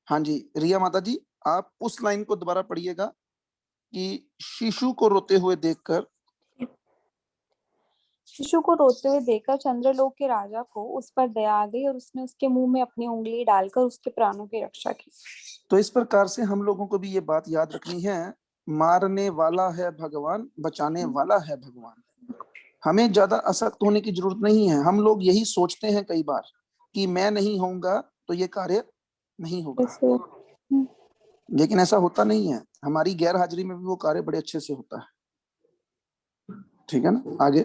हाँ जी, रिया माता जी, आप उस लाइन को दोबारा पढ़िएगा कि शिशु को रोते हुए देखकर शिशु को रोते हुए देखकर चंद्रलोक के राजा को उस पर दया आ गई और उसने उसके मुंह में अपनी उंगली डालकर उसके प्राणों की रक्षा की। तो इस प्रकार से हम लोगों को भी ये बात याद रखनी है, मारने वाला है भगवान, बचाने वाला है भगवान। हमें ज्यादा आसक्त होने की जरूरत नहीं है। हम लोग यही सोचते हैं कई बार कि मैं नहीं होऊंगा तो ये कार्य नहीं होगा, लेकिन ऐसा होता नहीं है। हमारी गैर हाजिरी में भी वो कार्य बड़े अच्छे से होता है। ठीक है ना, आगे।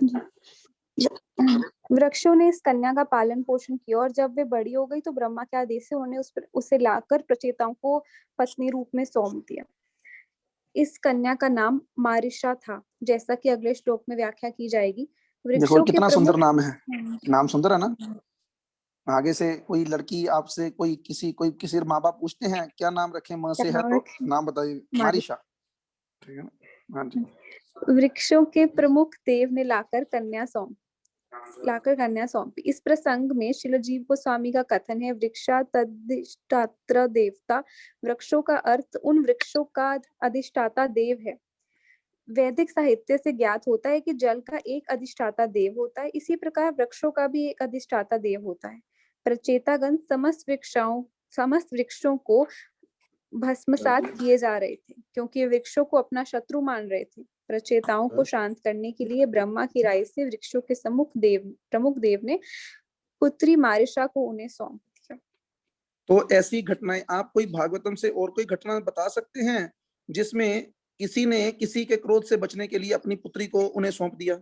वृक्षों ने इस कन्या का पालन पोषण किया और जब वे बड़ी हो गई तो ब्रह्मा के आदेश से उन्हें उसे लाकर प्रचेताओं को पत्नी रूप में सौंप दिया। इस कन्या का नाम मारिशा था, जैसा कि अगले श्लोक में व्याख्या की जाएगी। देखो वृक्षों के कितना सुंदर प्रमुख नाम है, नाम सुंदर है ना। आगे से कोई लड़की आपसे कोई किसी माँ बाप पूछते हैं क्या नाम रखें, माँ से है तो नाम बताइए, मारिशा। ठीक है ना, हाँ जी। वृक्षों के प्रमुख देव ने लाकर कन्या सौंपी। इस प्रसंग में शिलजीव गोस्वामी का कथन है, वृक्षा तदिष्ठात्र देवता। वृक्षों का अर्थ उन वृक्षों का अधिष्ठाता देव है। वैदिक साहित्य से ज्ञात होता है कि जल का एक अधिष्ठाता देव होता है, इसी प्रकार वृक्षों का भी एक अधिष्ठाता देव होता है। प्रचेतागण समस्त वृक्षों को भस्मसात किए जा रहे थे क्योंकि वृक्षों को अपना शत्रु मान रहे थे। प्रचेताओं को शांत करने के लिए ब्रह्मा की राय से वृक्षों के प्रमुख देव ने पुत्री मारिशा को उन्हें सौंप दिया। तो ऐसी घटनाएं आप कोई भागवतम से और कोई घटना बता सकते हैं जिसमें किसी ने किसी के क्रोध से बचने के लिए अपनी पुत्री को उन्हें सौंप दिया?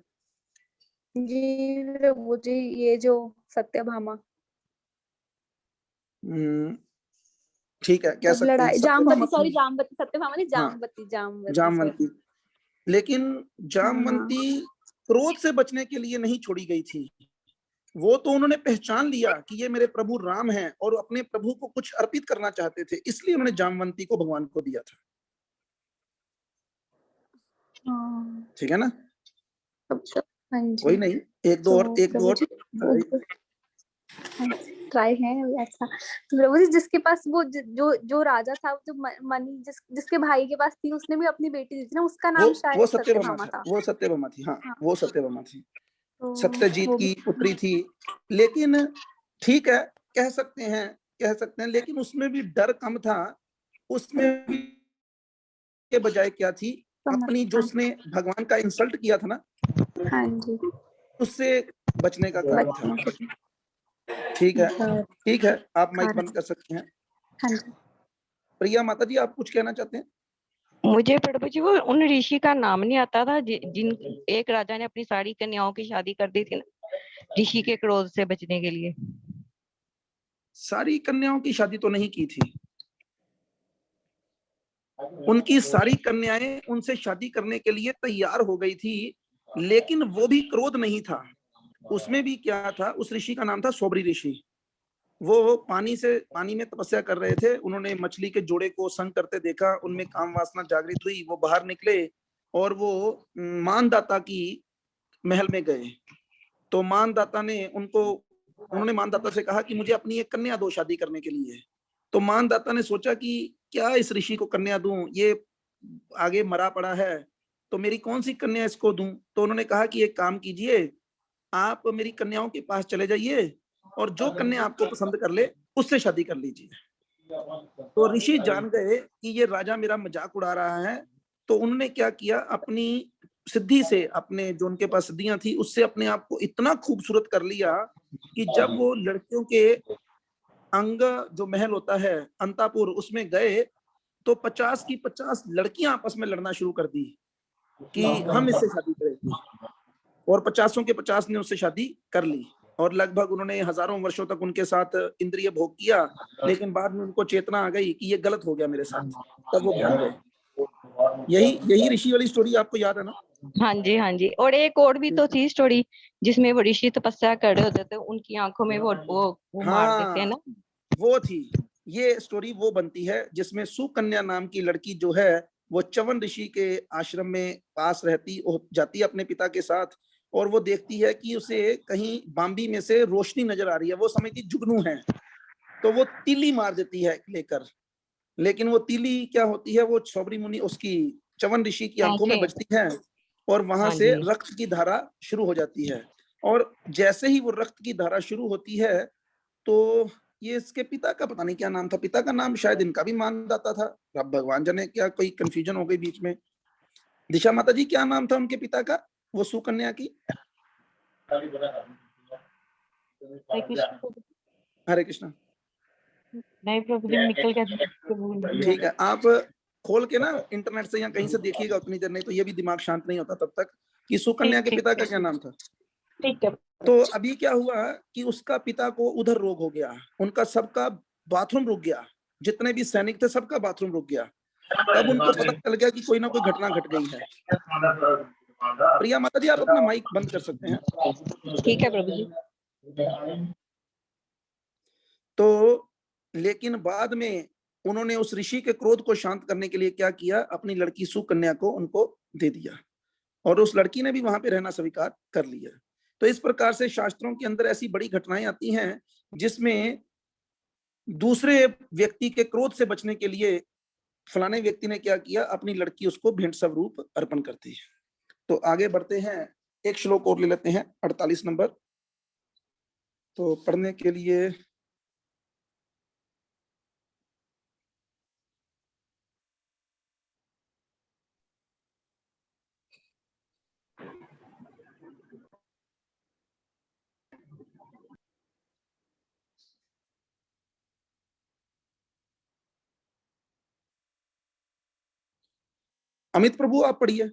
जी प्रभु जी, ये जो सत्यभामा। ठीक है, कह सकते हैं सत्यभामा नहीं, जामवंती। लेकिन जामवंती क्रोध से बचने के लिए नहीं छोड़ी गई थी। वो तो उन्होंने पहचान लिया कि ये मेरे प्रभु राम हैं और अपने प्रभु को कुछ अर्पित करना चाहते थे, इसलिए उन्होंने जामवंती को भगवान को दिया था। ठीक है ना, कोई नहीं, एक दो और ट्राई है अच्छा। तो प्रभु जी, जिसके पास वो जो राजा था, जो मनी जिसके भाई के पास थी, उसने भी अपनी बेटी दी थी ना, उसका नाम शायद सत्यभामा था। वो सत्यभामा थी, हाँ वो सत्यभामा थी, सत्यजीत की पुत्री थी। लेकिन ठीक है, कह सकते हैं, लेकिन उसमें भी डर कम था। उसमें भी के बजाय क्या थी, अपनी जो उसने भगवान का इंसल्ट किया था ना, हाँ जी, उससे बचने का कारण था। ठीक है, आप माइक बंद कर सकते हैं। हाँ जी। प्रिया माता जी, आप कुछ कहना चाहते हैं? मुझे प्रभु जी वो उन ऋषि का नाम नहीं आता था जिन एक राजा ने अपनी सारी कन्याओं की शादी कर दी थी ना, ऋषि के क्रोध से बचने के लिए। सारी कन्याओं की शादी तो नहीं की थी, उनकी सारी कन्याएं उनसे शादी करने के लिए तैयार हो गई थी, लेकिन वो भी क्रोध नहीं था। उसमें भी क्या था, उस ऋषि का नाम था सोबरी ऋषि। वो पानी में तपस्या कर रहे थे। उन्होंने मछली के जोड़े को संग करते देखा, उनमें काम वासना जागृत हुई। वो बाहर निकले और वो मानदाता की महल में गए। तो उन्होंने मानदाता से कहा कि मुझे अपनी एक कन्या दो शादी करने के लिए। तो मानदाता ने सोचा कि क्या इस ऋषि को कन्या दूं, ये आगे मरा पड़ा है, तो मेरी कौन सी कन्या इसको दूं। तो उन्होंने कहा कि एक काम कीजिए, आप मेरी कन्याओं के पास चले जाइए और जो कन्या आपको पसंद कर ले उससे शादी कर लीजिए। तो ऋषि जान गए कि ये राजा मेरा मजाक उड़ा रहा है। तो उन्होंने क्या किया, अपनी सिद्धि से, अपने जो उनके पास सिद्धियां थी उससे अपने आप को इतना खूबसूरत कर लिया कि जब वो लड़कियों के अंग जो महल होता है अंतापुर, उसमें गए तो 50 की 50 लड़कियां आपस में लड़ना शुरू कर दी कि हम इससे शादी करेंगे, और 50 के 50 ने उससे शादी कर ली। और लगभग उन्होंने हजारों वर्षों तक उनके साथ इंद्रिय भोग किया, लेकिन बाद में उनको चेतना आ गई कि ये गलत हो गया मेरे साथ, तब वो भूल गए। यही ऋषि वाली स्टोरी आपको याद है ना? हाँ जी, हाँ जी। और एक और भी तो थी स्टोरी जिसमें वो ऋषि तपस्या कर रहे होते थे, उनकी आंखों में वो मार देते हैं ना, वो थी। ये स्टोरी वो बनती है जिसमें सुकन्या नाम की लड़की जो है वो च्यवन ऋषि के आश्रम में पास जाती है अपने पिता के साथ, और वो देखती है कि उसे कहीं बाम्बी में से रोशनी नजर आ रही है। वो समझती जुगनू है, तो वो तीली मार देती है लेकर, लेकिन वो तीली क्या होती है, वो सौबरी मुनि उसकी चवन ऋषि की आंखों में बजती है और वहां से रक्त की धारा शुरू हो जाती है। और जैसे ही वो रक्त की धारा शुरू होती है तो ये इसके पिता का पता नहीं क्या नाम था, पिता का नाम शायद इनका भी मानदाता था। अब भगवान जाने क्या कोई कंफ्यूजन हो गई बीच में। दिशा माता जी क्या नाम था उनके पिता का, वो सुकन्या की? हरे कृष्णा। नहीं प्रभु जी, निकल गया। ठीक है, आप खोल के ना इंटरनेट से या कहीं से देखिएगा उतनी देर, नहीं तो ये भी दिमाग शांत नहीं होता तब तक कि सुकन्या के पिता का क्या नाम था। ठीक है। तो अभी क्या हुआ कि उसका पिता को उधर रोग हो गया, उनका सबका बाथरूम रुक गया, जितने भी सैनिक थे सबका बाथरूम रुक गया। तब उनको पता चल गया कि कोई ना कोई घटना घट गई है। प्रिया माता जी, आप अपना माइक बंद कर सकते हैं। ठीक है प्रभु जी। तो लेकिन बाद में उन्होंने उस ऋषि के क्रोध को शांत करने के लिए क्या किया, अपनी लड़की सुकन्या को उनको दे दिया और उस लड़की ने भी वहां पे रहना स्वीकार कर लिया। तो इस प्रकार से शास्त्रों के अंदर ऐसी बड़ी घटनाएं आती हैं जिसमें दूसरे व्यक्ति के क्रोध से बचने के लिए फलाने व्यक्ति ने क्या किया, अपनी लड़की उसको भेंट स्वरूप अर्पण करती है। तो आगे बढ़ते हैं, एक श्लोक और ले लेते हैं 48 नंबर तो पढ़ने के लिए। अमित प्रभु आप पढ़िए।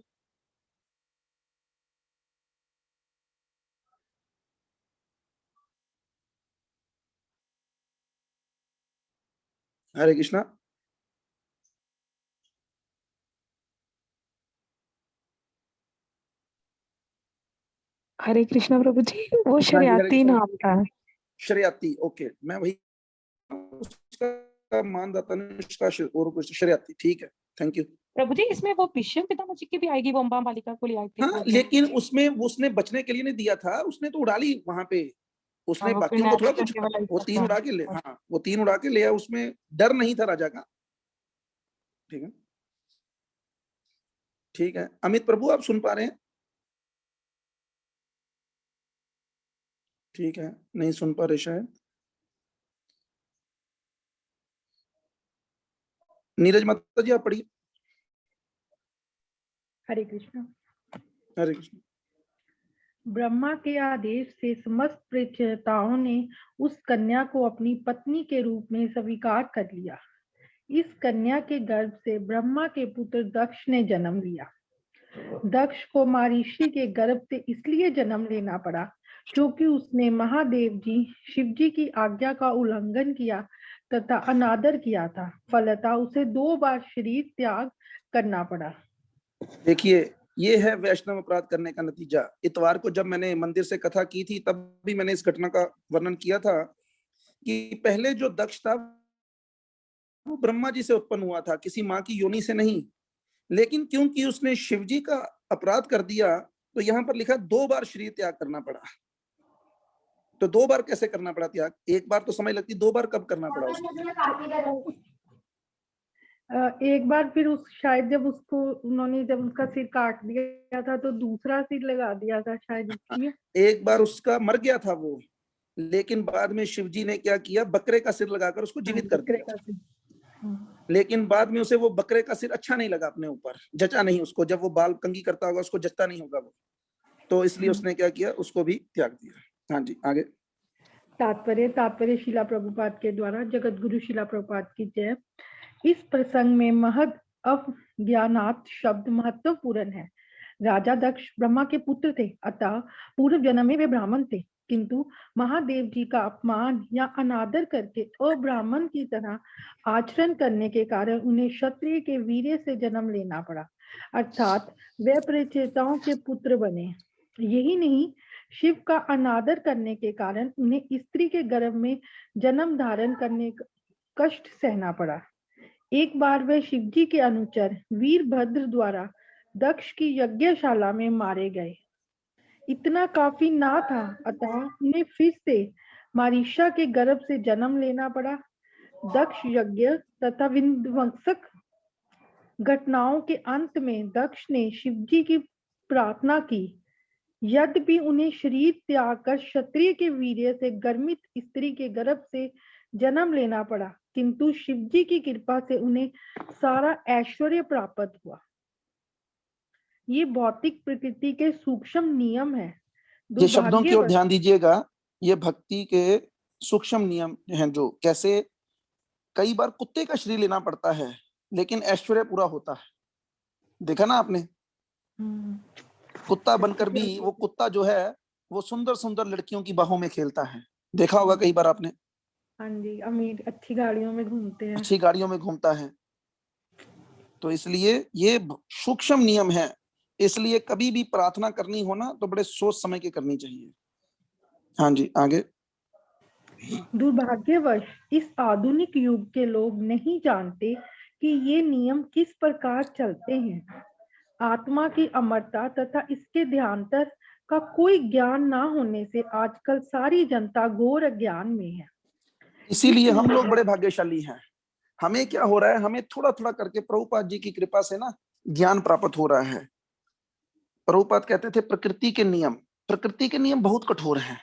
हरे कृष्णा। हरे कृष्णा प्रभु जी, वो हरे शरियाती कृष्णा। नाम था। शरियाती, ओके, मैं वही उसका मानदाता ने उसका और कुछ शरियाती, ठीक है, थैंक यू। प्रभु जी, इसमें वो भीष्म पितामह जी की भी आएगी, वो अम्बा बालिका को ले आए थे। हाँ, लेकिन उसमें उसने बचने के लिए नहीं दिया था, उसने तो उड़ा ली वहां पे, उसने वो बाकियों को थोड़ा किडनैप कुछ, करने वाला वो हिस्सा तीन था। उड़ा के ले, हाँ वो तीन उड़ा के ले आया, उसमें डर नहीं था राजा का। ठीक है, ठीक है, अमित प्रभु आप सुन पा रहे हैं? ठीक है, नहीं सुन पा रहे शायद। नीरज माता जी आप पढ़िए। हरे कृष्ण। हरे कृष्ण। ब्रह्मा के आदेश से समस्त प्रेताओं ने उस कन्या को अपनी पत्नी के रूप में स्वीकार कर लिया। इस कन्या के गर्भ से ब्रह्मा के पुत्र दक्ष ने जन्म लिया। दक्ष को महर्षि के गर्भ से इसलिए जन्म लेना पड़ा क्योंकि उसने महादेव जी शिव जी की आज्ञा का उल्लंघन किया तथा अनादर किया था। फलतः उसे 2 बार शरीर त्याग करना पड़ा। देखिए, ये है वैष्णव अपराध करने का नतीजा। इतवार को जब मैंने मंदिर से कथा की थी तब भी मैंने इस घटना का वर्णन किया था कि पहले जो दक्ष था वो ब्रह्मा जी से उत्पन्न हुआ था, किसी माँ की योनि से नहीं। लेकिन क्योंकि उसने शिव जी का अपराध कर दिया तो यहाँ पर लिखा 2 बार शरीर त्याग करना पड़ा। तो 2 बार कैसे करना पड़ा त्याग? एक बार तो समय लगती, 2 बार कब करना पड़ा उसको? एक बार फिर उस शायद जब उसको उन्होंने जब उसका सिर काट दिया था तो दूसरा सिर लगा दिया था शायद इसलिए। एक बार उसका मर गया था वो, लेकिन बाद में शिव जी ने क्या किया, बकरे का सिर लगाकर उसको जीवित कर दिया। लेकिन बाद में उसे वो बकरे का सिर अच्छा नहीं लगा, अपने ऊपर जचा नहीं उसको, जब वो बाल कंघी करता होगा उसको जचता नहीं होगा वो, तो इसलिए उसने क्या किया, उसको भी त्याग दिया। हाँ जी, आगे। तात्पर्य शिला प्रभुपाद के द्वारा, जगत गुरु शिला प्रभुपाद की जय। इस प्रसंग में महद अज्ञानात शब्द महत्वपूर्ण है। राजा दक्ष ब्रह्मा के पुत्र थे, अतः पूर्व जन्म में वे ब्राह्मण थे, किंतु महादेव जी का अपमान या अनादर करके अब्राह्मण की तरह आचरण करने के कारण उन्हें क्षत्रिय के वीर्य से जन्म लेना पड़ा, अर्थात वे प्रेताओं के पुत्र बने। यही नहीं, शिव का अनादर करने के कारण उन्हें स्त्री के गर्भ में जन्म धारण करने का कष्ट सहना पड़ा। एक बार वे शिव जी के अनुचर वीरभद्र द्वारा दक्ष की यज्ञशाला में मारे गए। इतना काफी ना था, अतः उन्हें फिर से मारीशा के गर्भ से जन्म लेना पड़ा। दक्ष यज्ञ तथा विध्वंसक घटनाओं के अंत में दक्ष ने शिवजी की प्रार्थना की। यद्यपि उन्हें शरीर त्याग कर क्षत्रिय के वीर्य से गर्मित स्त्री के गर्भ से जन्म लेना पड़ा, किंतु शिवजी की कृपा से उन्हें सारा ऐश्वर्य प्राप्त हुआ। ये भौतिक प्रकृति के सूक्ष्म नियम है। ये शब्दों की ओर दुर्भाग्यवश ध्यान दीजिएगा, ये भक्ति के सूक्ष्म नियम हैं। जो कैसे कई बार कुत्ते का शरीर लेना पड़ता है लेकिन ऐश्वर्य पूरा होता है। देखा ना आपने, कुत्ता बनकर भी वो कुत्ता जो है वो सुंदर सुंदर लड़कियों की बाहों में खेलता है। देखा होगा कई बार आपने। हाँ जी, अमीर अच्छी गाड़ियों में घूमते हैं। अच्छी गाड़ियों में घूमता है। तो इसलिए ये सूक्ष्म नियम है। इसलिए कभी भी प्रार्थना करनी हो ना तो बड़े सोच समझ के करनी चाहिए। हाँ जी, आगे। दुर्भाग्यवश इस आधुनिक युग के लोग नहीं जानते कि ये नियम किस प्रकार चलते हैं। आत्मा की अमरता तथा इसके ध्यांतर का कोई ज्ञान ना होने से आजकल सारी जनता घोर अज्ञान में है। इसीलिए हम लोग बड़े भाग्यशाली हैं। हमें क्या हो रहा है, हमें थोड़ा थोड़ा करके प्रभुपाद जी की कृपा से ना ज्ञान प्राप्त हो रहा है। प्रभुपाद कहते थे प्रकृति के नियम बहुत कठोर हैं,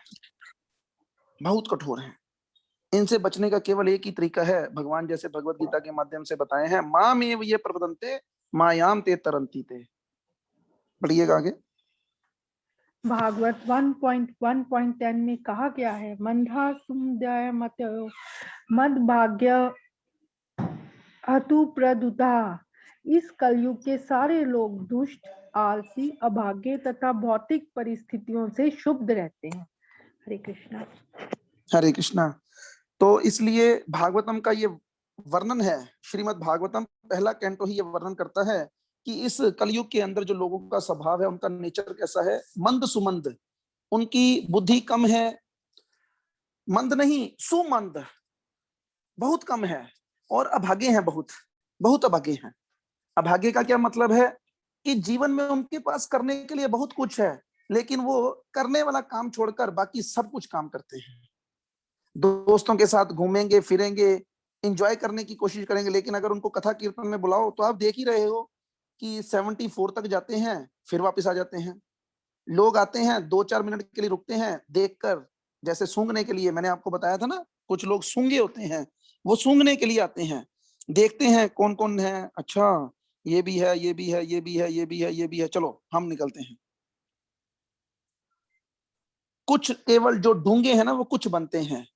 बहुत कठोर हैं। इनसे बचने का केवल एक ही तरीका है, भगवान जैसे भगवत गीता के माध्यम से बताए हैं, माम एव ये प्रपदन्ते मायाम ते तरंती ते। पढ़िएगा आगे। भागवत 1.1.10 में कहा गया है, मंधा सुमदय मतयो मद भाग्य अतु प्रदुता। इस कलयुग के सारे लोग दुष्ट, आलसी, अभागे तथा भौतिक परिस्थितियों से शुद्ध रहते हैं। हरे कृष्णा। हरे कृष्णा। तो इसलिए भागवतम का ये वर्णन है, श्रीमद् भागवतम पहला कैंटो ही ये वर्णन करता है कि इस कलयुग के अंदर जो लोगों का स्वभाव है, उनका नेचर कैसा है, मंद सुमंद, उनकी बुद्धि कम है, मंद नहीं सुमंद, बहुत कम है, और अभागे हैं, बहुत बहुत अभागे हैं। अभागे का क्या मतलब है कि जीवन में उनके पास करने के लिए बहुत कुछ है, लेकिन वो करने वाला काम छोड़कर बाकी सब कुछ काम करते हैं। दोस्तों के साथ घूमेंगे फिरेंगे, एंजॉय करने की कोशिश करेंगे, लेकिन अगर उनको कथा कीर्तन में बुलाओ तो आप देख ही रहे हो कि 74 तक जाते हैं फिर वापस आ जाते हैं। लोग आते हैं 2-4 मिनट के लिए रुकते हैं देखकर, जैसे सूंघने के लिए, मैंने आपको बताया था ना, कुछ लोग सूंघे होते हैं, वो सूंघने के लिए आते हैं, देखते हैं कौन कौन है, अच्छा ये भी है, ये भी है, ये भी है, ये भी है, ये भी है, चलो हम निकलते हैं। कुछ केवल जो डूंगे हैं ना वो कुछ बनते हैं।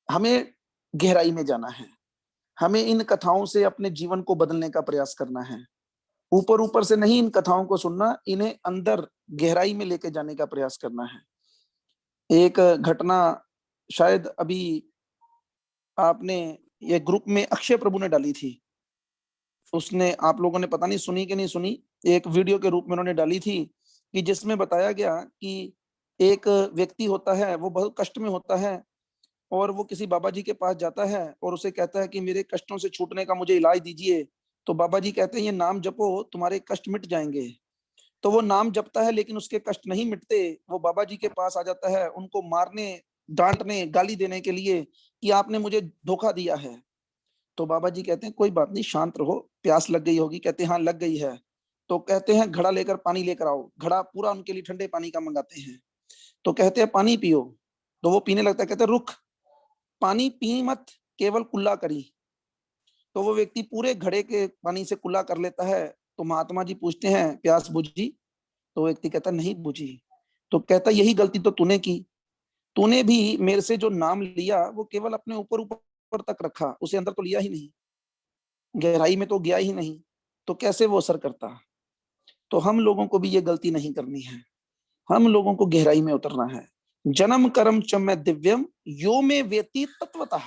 हमें गहराई में जाना है, हमें इन कथाओं से अपने जीवन को बदलने का प्रयास करना है। ऊपर ऊपर से नहीं इन कथाओं को सुनना, इन्हें अंदर गहराई में लेके जाने का प्रयास करना है। एक घटना शायद अभी आपने ये ग्रुप में अक्षय प्रभु ने डाली थी, उसने आप लोगों ने पता नहीं सुनी कि नहीं सुनी, एक वीडियो के रूप में उन्होंने डाली थी कि जिसमें बताया गया कि एक व्यक्ति होता है, वो बहुत कष्ट में होता है और वो किसी बाबा जी के पास जाता है और उसे कहता है कि मेरे कष्टों से छूटने का मुझे इलाज दीजिए। तो बाबा जी कहते हैं ये नाम जपो तुम्हारे कष्ट मिट जाएंगे। तो वो नाम जपता है लेकिन उसके कष्ट नहीं मिटते। वो बाबा जी के पास आ जाता है उनको मारने, डांटने, गाली देने के लिए कि आपने मुझे धोखा दिया है। तो बाबा जी कहते हैं कोई बात नहीं, शांत रहो, प्यास लग गई होगी। कहते हैं हाँ लग गई है। तो कहते हैं घड़ा लेकर पानी लेकर आओ। घड़ा पूरा उनके लिए ठंडे पानी का मंगाते हैं। तो कहते हैं पानी पियो। तो वो पीने लगता है। कहते हैं रुक, पानी पी मत, केवल कुल्ला करी। तो वो व्यक्ति पूरे घड़े के पानी से कुल्ला कर लेता है। तो महात्मा जी पूछते हैं प्यास बुझी? तो व्यक्ति कहता नहीं बुझी। तो कहता यही गलती तो तूने की, तूने भी मेरे से जो नाम लिया वो केवल अपने ऊपर ऊपर तक रखा, उसे अंदर तो लिया ही नहीं, गहराई में तो गया ही नहीं, तो कैसे वो असर करता। तो हम लोगों को भी ये गलती नहीं करनी है, हम लोगों को गहराई में उतरना है। जन्म कर्म च मैं दिव्यम यो में वेति तत्वतः।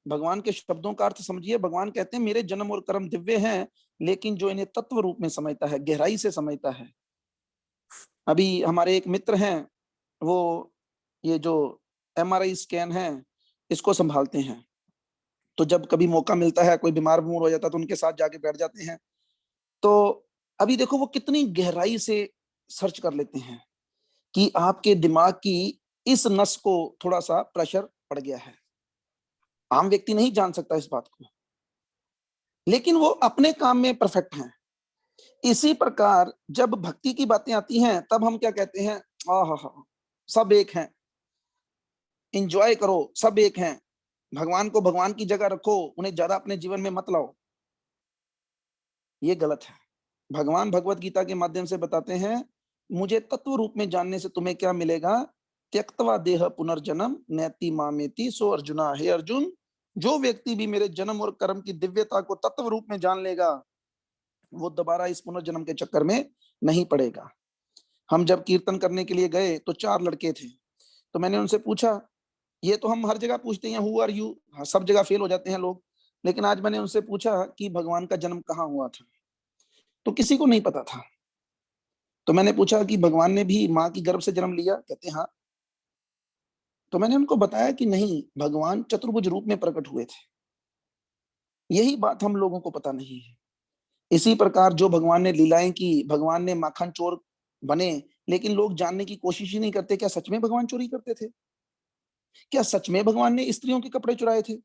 भगवान के शब्दों का अर्थ समझिए। भगवान कहते हैं मेरे जन्म और कर्म दिव्य हैं, लेकिन जो इन्हें तत्व रूप में समझता है, गहराई से समझता है। अभी हमारे एक मित्र हैं, वो ये जो MRI स्कैन है इसको संभालते हैं। तो जब कभी मौका मिलता है, कोई बीमार हो जाता है तो उनके साथ जाके बैठ जाते हैं। तो अभी देखो वो कितनी गहराई से सर्च कर लेते हैं कि आपके दिमाग की इस नस को थोड़ा सा प्रेशर पड़ गया है, आम व्यक्ति नहीं जान सकता इस बात को, लेकिन वो अपने काम में परफेक्ट हैं। इसी प्रकार जब भक्ति की बातें आती हैं तब हम क्या कहते हैं, आहा, सब एक हैं, एंजॉय करो, सब एक हैं, भगवान को भगवान की जगह रखो, उन्हें ज्यादा अपने जीवन में मत लाओ। ये गलत है। भगवान भगवत गीता के माध्यम से बताते हैं, मुझे तत्व रूप में जानने से तुम्हें क्या मिलेगा, त्यक्त्वा देह पुनर्जन्म नैति मामेति सो अर्जुना। हे अर्जुन, जो व्यक्ति भी मेरे जन्म और कर्म की दिव्यता को तत्व रूप में जान लेगा, वो दोबारा इस पुनर्जन्म के चक्कर में नहीं पड़ेगा। हम जब कीर्तन करने के लिए गए तो 4 लड़के थे, तो मैंने उनसे पूछा, ये तो हम हर जगह पूछते हैं, हु आर यू, सब जगह फेल हो जाते हैं लोग, लेकिन आज मैंने उनसे पूछा कि भगवान का जन्म कहाँ हुआ था, तो किसी को नहीं पता था। तो मैंने पूछा कि भगवान ने भी माँ की गर्भ से जन्म लिया, कहते हाँ। तो मैंने उनको बताया कि नहीं, भगवान चतुर्भुज रूप में प्रकट हुए थे। यही बात हम लोगों को पता नहीं है। इसी प्रकार जो भगवान ने लीलाएं की, भगवान ने माखन चोर बने, लेकिन लोग जानने की कोशिश ही नहीं करते, क्या सच में भगवान चोरी करते थे? क्या सच में भगवान ने स्त्रियों के कपड़े चुराए थे?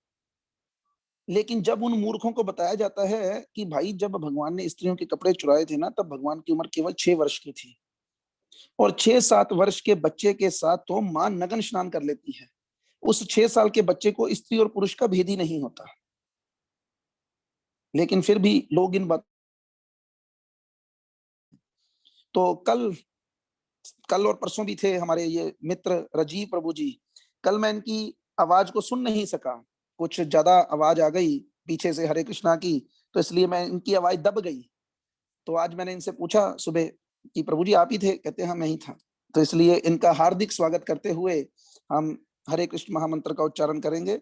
लेकिन जब उन मूर्खों को बताया जाता है कि भाई जब भगवान ने स्त्रियों के कपड़े चुराए थे ना, तब भगवान की उम्र केवल 6 वर्ष की थी, और 6-7 वर्ष के बच्चे के साथ तो मां नग्न स्नान कर लेती है। उस 6 साल के बच्चे को स्त्री और पुरुष का भेद ही नहीं होता, लेकिन फिर भी लोग इन बात। तो कल और परसों भी थे हमारे ये मित्र राजीव प्रभु जी। कल मैं इनकी आवाज को सुन नहीं सका, कुछ ज्यादा आवाज आ गई पीछे से हरे कृष्णा की, तो इसलिए मैं इनकी आवाज दब गई। तो आज मैंने इनसे पूछा सुबह कि प्रभु जी आप ही थे, कहते हैं मैं ही था। तो इसलिए इनका हार्दिक स्वागत करते हुए हम हरे कृष्ण महामंत्र का उच्चारण करेंगे।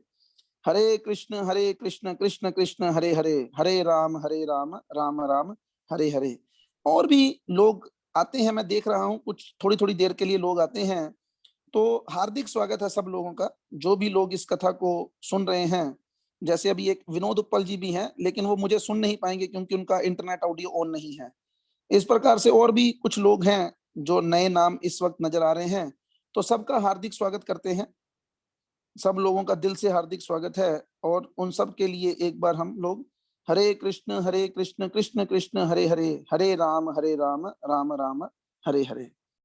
हरे कृष्ण कृष्ण कृष्ण हरे हरे, हरे राम राम राम हरे हरे। और भी लोग आते हैं, मैं देख रहा हूँ कुछ थोड़ी थोड़ी देर के लिए लोग आते हैं, तो हार्दिक स्वागत है सब लोगों का, जो भी लोग इस कथा को सुन रहे हैं। जैसे अभी एक विनोद उत्पल जी भी हैं, लेकिन वो मुझे सुन नहीं पाएंगे क्योंकि उनका इंटरनेट ऑडियो ऑन नहीं है। इस प्रकार से और भी कुछ लोग हैं जो नए नाम इस वक्त नजर आ रहे हैं, तो सबका हार्दिक स्वागत करते हैं। सब लोगों का दिल से हार्दिक स्वागत है, और उन सब के लिए एक बार हम लोग हरे कृष्ण कृष्ण कृष्ण हरे हरे, हरे राम राम राम हरे हरे।